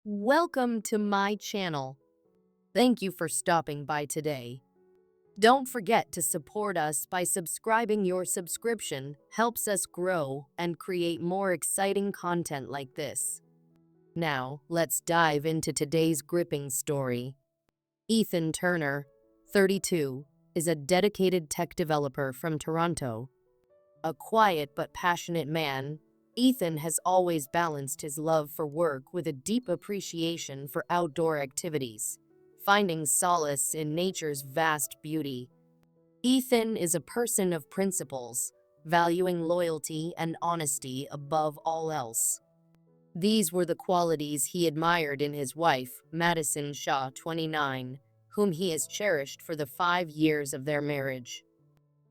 Welcome to my channel. Thank you for stopping by today. Don't forget to support us by subscribing. Your subscription helps us grow and create more exciting content like this. Now, let's dive into today's gripping story. Ethan Turner, 32, is a dedicated tech developer from Toronto. A quiet but passionate man, Ethan has always balanced his love for work with a deep appreciation for outdoor activities, finding solace in nature's vast beauty. Ethan is a person of principles, valuing loyalty and honesty above all else. These were the qualities he admired in his wife, Madison Shaw, 29, whom he has cherished for the 5 years of their marriage.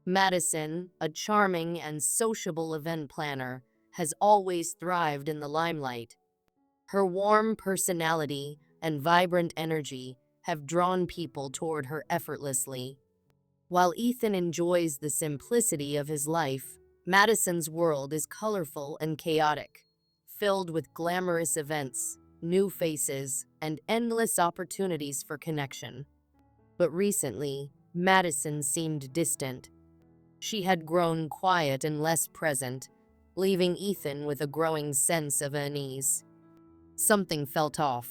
Madison, a charming and sociable event planner, has always thrived in the limelight. Her warm personality and vibrant energy have drawn people toward her effortlessly. While Ethan enjoys the simplicity of his life, Madison's world is colorful and chaotic, filled with glamorous events, new faces, and endless opportunities for connection. But recently, Madison seemed distant. She had grown quiet and less present, leaving Ethan with a growing sense of unease. Something felt off.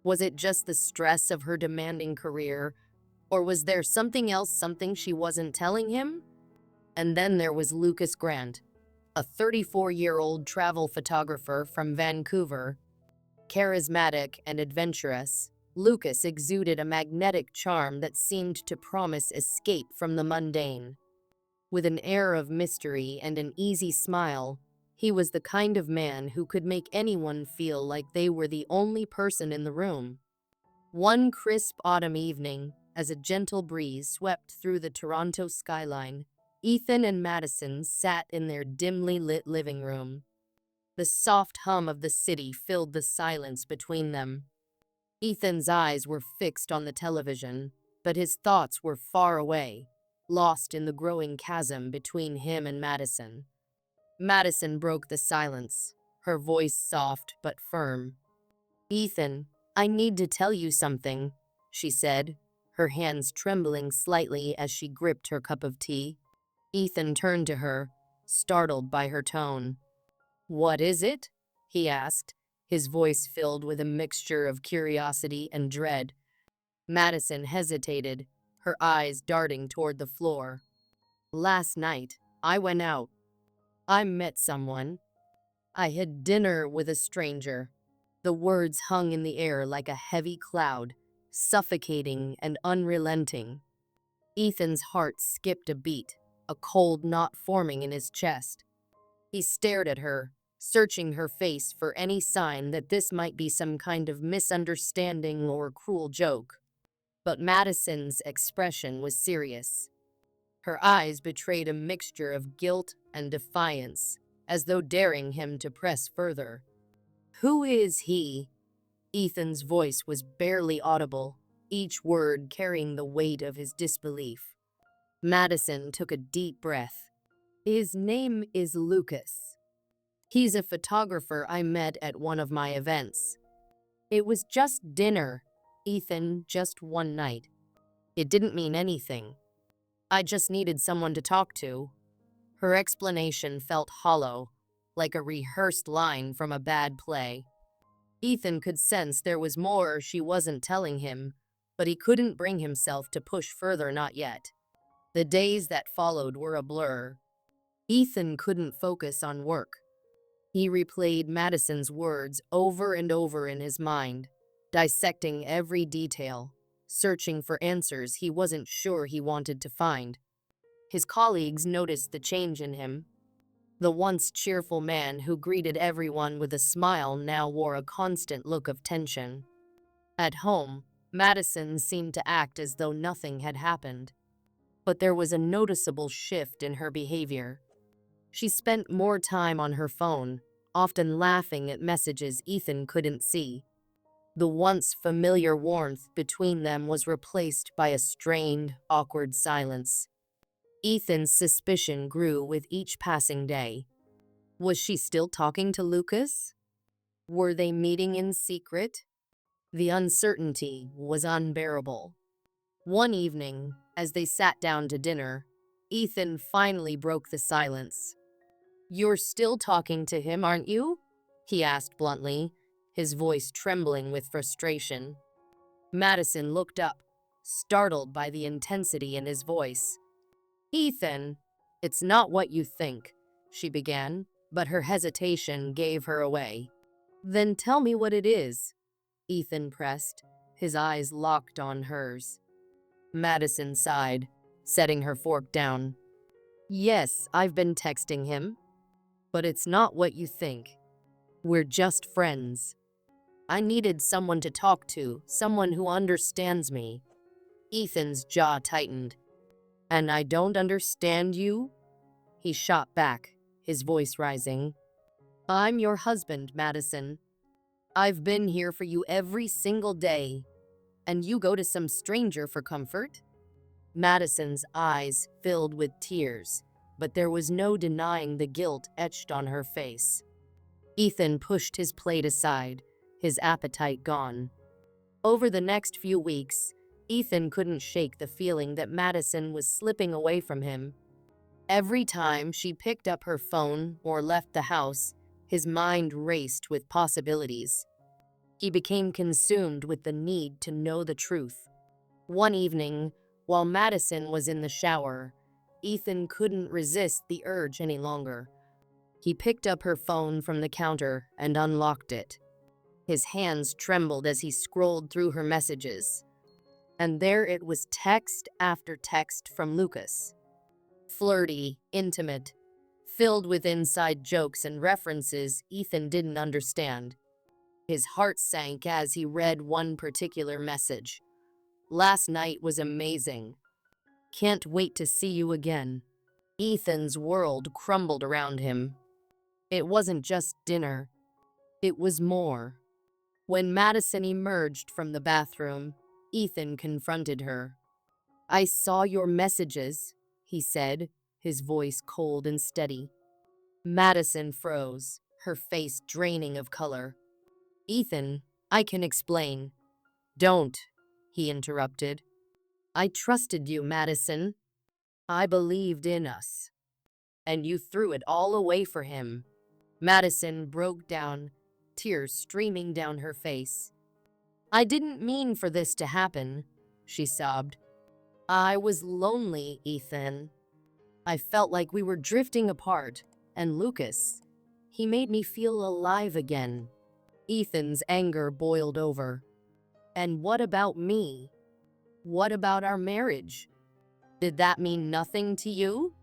Was it just the stress of her demanding career, or was there something else, something she wasn't telling him? And then there was Lucas Grant, a 34-year-old travel photographer from Vancouver. Charismatic and adventurous, Lucas exuded a magnetic charm that seemed to promise escape from the mundane. With an air of mystery and an easy smile, he was the kind of man who could make anyone feel like they were the only person in the room. One crisp autumn evening, as a gentle breeze swept through the Toronto skyline, Ethan and Madison sat in their dimly lit living room. The soft hum of the city filled the silence between them. Ethan's eyes were fixed on the television, but his thoughts were far away, lost in the growing chasm between him and Madison. Madison broke the silence, her voice soft but firm. "Ethan, I need to tell you something," she said, her hands trembling slightly as she gripped her cup of tea. Ethan turned to her, startled by her tone. "What is it?" he asked, his voice filled with a mixture of curiosity and dread. Madison hesitated, her eyes darting toward the floor. "Last night, I went out. I met someone. I had dinner with a stranger." The words hung in the air like a heavy cloud, suffocating and unrelenting. Ethan's heart skipped a beat, a cold knot forming in his chest. He stared at her, searching her face for any sign that this might be some kind of misunderstanding or cruel joke. But Madison's expression was serious. Her eyes betrayed a mixture of guilt and defiance, as though daring him to press further. "Who is he?" Ethan's voice was barely audible, each word carrying the weight of his disbelief. Madison took a deep breath. "His name is Lucas. He's a photographer I met at one of my events. It was just dinner, Ethan, just one night. It didn't mean anything. I just needed someone to talk to." Her explanation felt hollow, like a rehearsed line from a bad play. Ethan could sense there was more she wasn't telling him, but he couldn't bring himself to push further, not yet. The days that followed were a blur. Ethan couldn't focus on work. He replayed Madison's words over and over in his mind, dissecting every detail, searching for answers he wasn't sure he wanted to find. His colleagues noticed the change in him. The once cheerful man who greeted everyone with a smile now wore a constant look of tension. At home, Madison seemed to act as though nothing had happened. But there was a noticeable shift in her behavior. She spent more time on her phone, often laughing at messages Ethan couldn't see. The once familiar warmth between them was replaced by a strained, awkward silence. Ethan's suspicion grew with each passing day. Was she still talking to Lucas? Were they meeting in secret? The uncertainty was unbearable. One evening, as they sat down to dinner, Ethan finally broke the silence. "You're still talking to him, aren't you?" he asked bluntly, his voice trembling with frustration. Madison looked up, startled by the intensity in his voice. "Ethan, it's not what you think," she began, but her hesitation gave her away. "Then tell me what it is," Ethan pressed, his eyes locked on hers. Madison sighed, setting her fork down. "Yes, I've been texting him, but it's not what you think. We're just friends. I needed someone to talk to, someone who understands me." Ethan's jaw tightened. "And I don't understand you?" He shot back, his voice rising. "I'm your husband, Madison. I've been here for you every single day, and you go to some stranger for comfort?" Madison's eyes filled with tears, but there was no denying the guilt etched on her face. Ethan pushed his plate aside, his appetite gone. Over the next few weeks, Ethan couldn't shake the feeling that Madison was slipping away from him. Every time she picked up her phone or left the house, his mind raced with possibilities. He became consumed with the need to know the truth. One evening, while Madison was in the shower, Ethan couldn't resist the urge any longer. He picked up her phone from the counter and unlocked it. His hands trembled as he scrolled through her messages. And there it was, text after text from Lucas. Flirty, intimate, filled with inside jokes and references Ethan didn't understand. His heart sank as he read one particular message. "Last night was amazing. Can't wait to see you again." Ethan's world crumbled around him. It wasn't just dinner. It was more. When Madison emerged from the bathroom, Ethan confronted her. "I saw your messages," he said, his voice cold and steady. Madison froze, her face draining of color. "Ethan, I can explain." "Don't," he interrupted. "I trusted you, Madison. I believed in us. And you threw it all away for him." Madison broke down, tears streaming down her face. "I didn't mean for this to happen," she sobbed. "I was lonely, Ethan. I felt like we were drifting apart, and Lucas, he made me feel alive again." Ethan's anger boiled over. "And what about me? What about our marriage? Did that mean nothing to you?"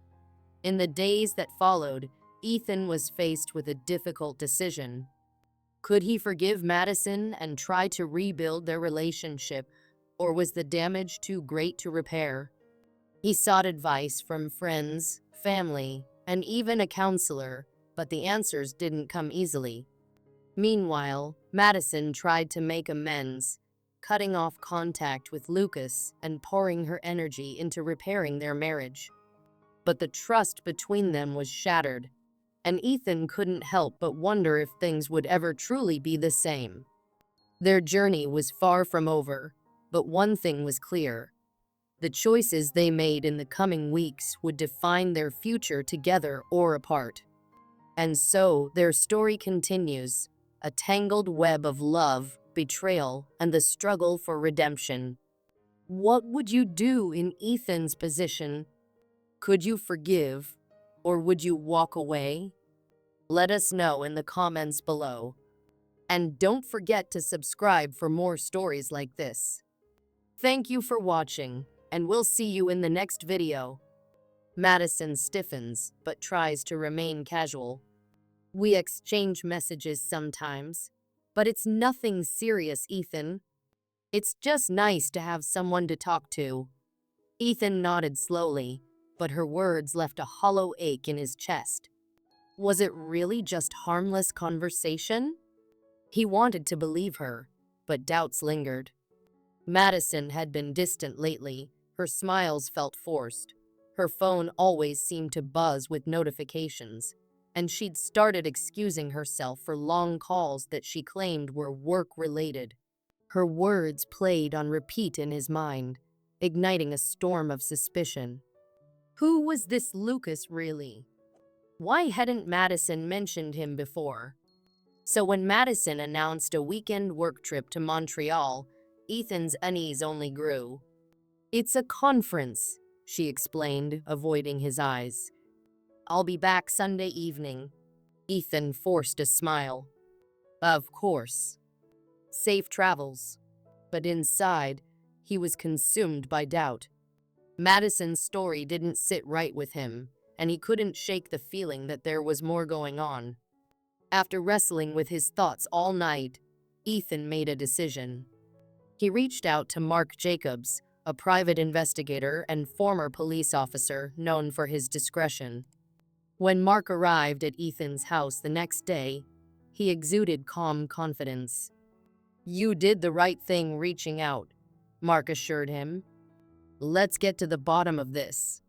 In the days that followed, Ethan was faced with a difficult decision. Could he forgive Madison and try to rebuild their relationship, or was the damage too great to repair? He sought advice from friends, family, and even a counselor, but the answers didn't come easily. Meanwhile, Madison tried to make amends, cutting off contact with Lucas and pouring her energy into repairing their marriage. But the trust between them was shattered, and Ethan couldn't help but wonder if things would ever truly be the same. Their journey was far from over, but one thing was clear. The choices they made in the coming weeks would define their future together or apart. And so their story continues, a tangled web of love, betrayal, and the struggle for redemption. What would you do in Ethan's position? Could you forgive, or would you walk away? Let us know in the comments below. And don't forget to subscribe for more stories like this. Thank you for watching, and we'll see you in the next video. Madison stiffens, but tries to remain casual. "We exchange messages sometimes, but it's nothing serious, Ethan. It's just nice to have someone to talk to." Ethan nodded slowly, but her words left a hollow ache in his chest. Was it really just harmless conversation? He wanted to believe her, but doubts lingered. Madison had been distant lately. Her smiles felt forced. Her phone always seemed to buzz with notifications. and she'd started excusing herself for long calls that she claimed were work-related. Her words played on repeat in his mind, igniting a storm of suspicion. Who was this Lucas really? Why hadn't Madison mentioned him before? So when Madison announced a weekend work trip to Montreal, Ethan's unease only grew. "It's a conference," she explained, avoiding his eyes. "I'll be back Sunday evening." Ethan forced a smile. "Of course. Safe travels." But inside, he was consumed by doubt. Madison's story didn't sit right with him, and he couldn't shake the feeling that there was more going on. After wrestling with his thoughts all night, Ethan made a decision. He reached out to Mark Jacobs, a private investigator and former police officer known for his discretion. When Mark arrived at Ethan's house the next day, he exuded calm confidence. "You did the right thing reaching out," Mark assured him. "Let's get to the bottom of this."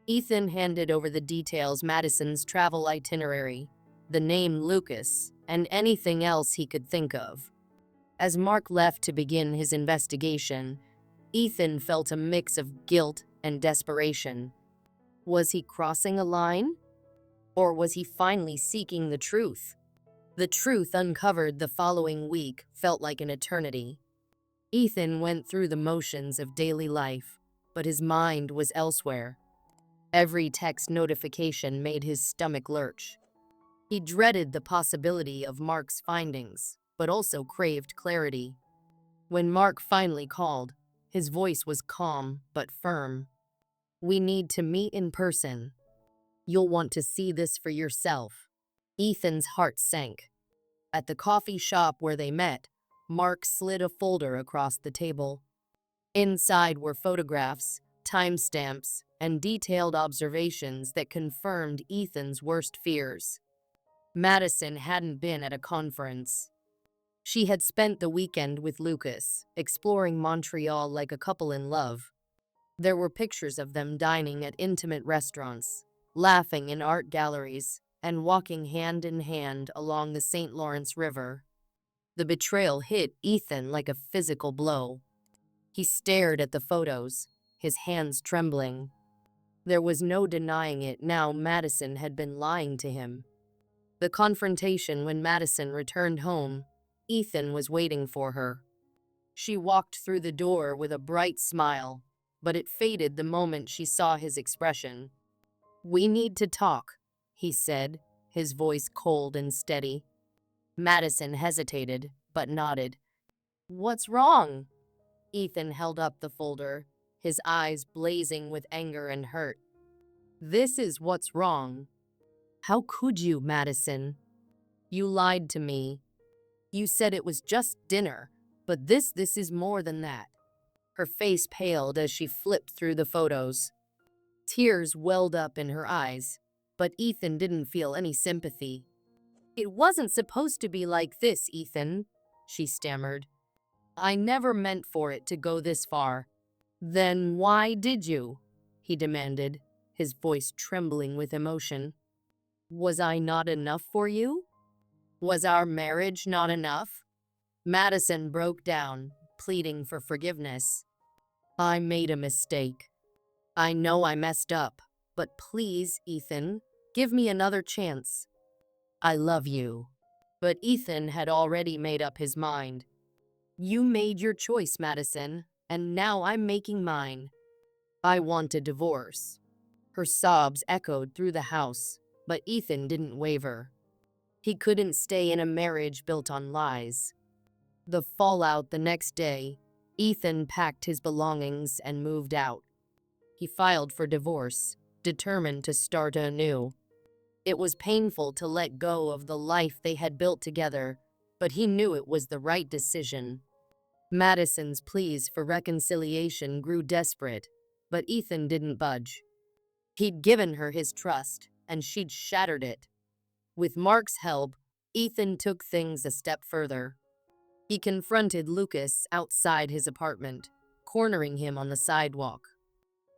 Ethan handed over the details: Madison's travel itinerary, the name Lucas, and anything else he could think of. As Mark left to begin his investigation, Ethan felt a mix of guilt and desperation. Was he crossing a line? Or was he finally seeking the truth? The truth uncovered the following week felt like an eternity. Ethan went through the motions of daily life, but his mind was elsewhere. Every text notification made his stomach lurch. He dreaded the possibility of Mark's findings, but also craved clarity. When Mark finally called, his voice was calm but firm. "We need to meet in person. You'll want to see this for yourself." Ethan's heart sank. At the coffee shop where they met, Mark slid a folder across the table. Inside were photographs, timestamps, and detailed observations that confirmed Ethan's worst fears. Madison hadn't been at a conference. She had spent the weekend with Lucas, exploring Montreal like a couple in love. There were pictures of them dining at intimate restaurants, laughing in art galleries, and walking hand in hand along the St. Lawrence River. The betrayal hit Ethan like a physical blow. He stared at the photos, his hands trembling. There was no denying it now. Madison had been lying to him. The confrontation: when Madison returned home, Ethan was waiting for her. She walked through the door with a bright smile, but it faded the moment she saw his expression. "We need to talk," he said, his voice cold and steady. Madison hesitated, but nodded. "What's wrong?" Ethan held up the folder, his eyes blazing with anger and hurt. "This is what's wrong." "How could you, Madison? You lied to me. You said it was just dinner, but this is more than that." Her face paled as she flipped through the photos. Tears welled up in her eyes, but Ethan didn't feel any sympathy. "It wasn't supposed to be like this, Ethan," she stammered. "I never meant for it to go this far." "Then why did you?" he demanded, his voice trembling with emotion. "Was I not enough for you? Was our marriage not enough?" Madison broke down, pleading for forgiveness. "I made a mistake. I know I messed up, but please, Ethan, give me another chance. I love you." But Ethan had already made up his mind. "You made your choice, Madison, and now I'm making mine. I want a divorce." Her sobs echoed through the house, but Ethan didn't waver. He couldn't stay in a marriage built on lies. The fallout: the next day, Ethan packed his belongings and moved out. He filed for divorce, determined to start anew. It was painful to let go of the life they had built together, but he knew it was the right decision. Madison's pleas for reconciliation grew desperate, but Ethan didn't budge. He'd given her his trust, and she'd shattered it. With Mark's help, Ethan took things a step further. He confronted Lucas outside his apartment, cornering him on the sidewalk.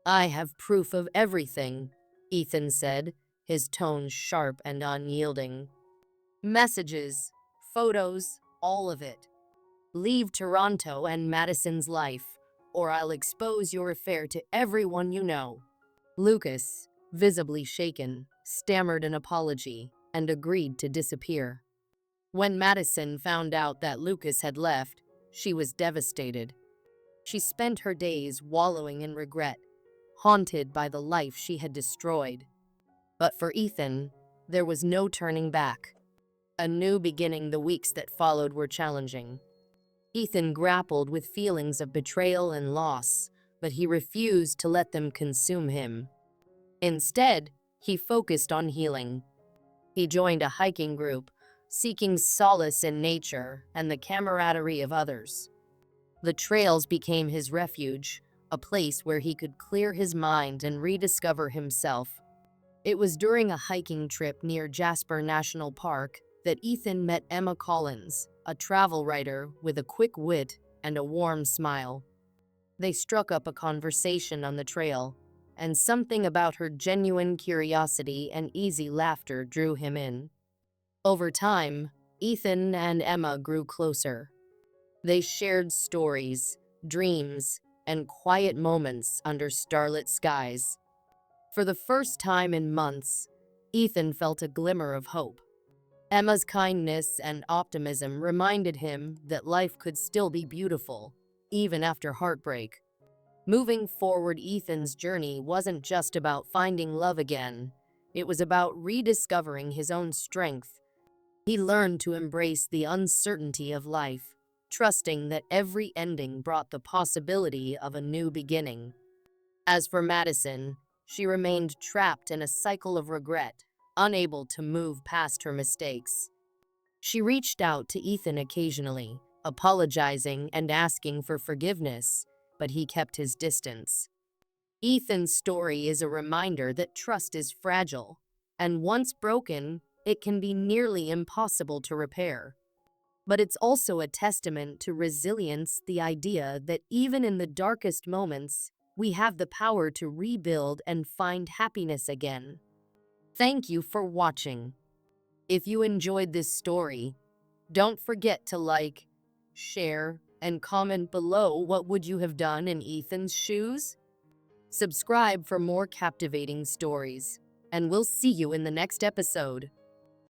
"I have proof of everything," Ethan said, his tone sharp and unyielding. Messages, photos, all of it. Leave Toronto and Madison's life, or I'll expose your affair to everyone you know. Lucas, visibly shaken, stammered an apology and agreed to disappear. When Madison found out that Lucas had left, she was devastated. She spent her days wallowing in regret, haunted by the life she had destroyed. But for Ethan, there was no turning back. A new beginning. The weeks that followed were challenging. Ethan grappled with feelings of betrayal and loss, but he refused to let them consume him. Instead, he focused on healing. He joined a hiking group, seeking solace in nature and the camaraderie of others. The trails became his refuge, a place where he could clear his mind and rediscover himself. It was during a hiking trip near Jasper National Park that Ethan met Emma Collins, a travel writer with a quick wit and a warm smile. They struck up a conversation on the trail, and something about her genuine curiosity and easy laughter drew him in. Over time, Ethan and Emma grew closer. They shared stories, dreams, and quiet moments under starlit skies. For the first time in months, Ethan felt a glimmer of hope. Emma's kindness and optimism reminded him that life could still be beautiful, even after heartbreak. Moving forward, Ethan's journey wasn't just about finding love again. It was about rediscovering his own strength. He learned to embrace the uncertainty of life, trusting that every ending brought the possibility of a new beginning. As for Madison, she remained trapped in a cycle of regret, unable to move past her mistakes. She reached out to Ethan occasionally, apologizing and asking for forgiveness, but he kept his distance. Ethan's story is a reminder that trust is fragile, and once broken, it can be nearly impossible to repair. But it's also a testament to resilience, the idea that even in the darkest moments, we have the power to rebuild and find happiness again. Thank you for watching. If you enjoyed this story, don't forget to like, share, and comment below. What would you have done in Ethan's shoes? Subscribe for more captivating stories, and we'll see you in the next episode.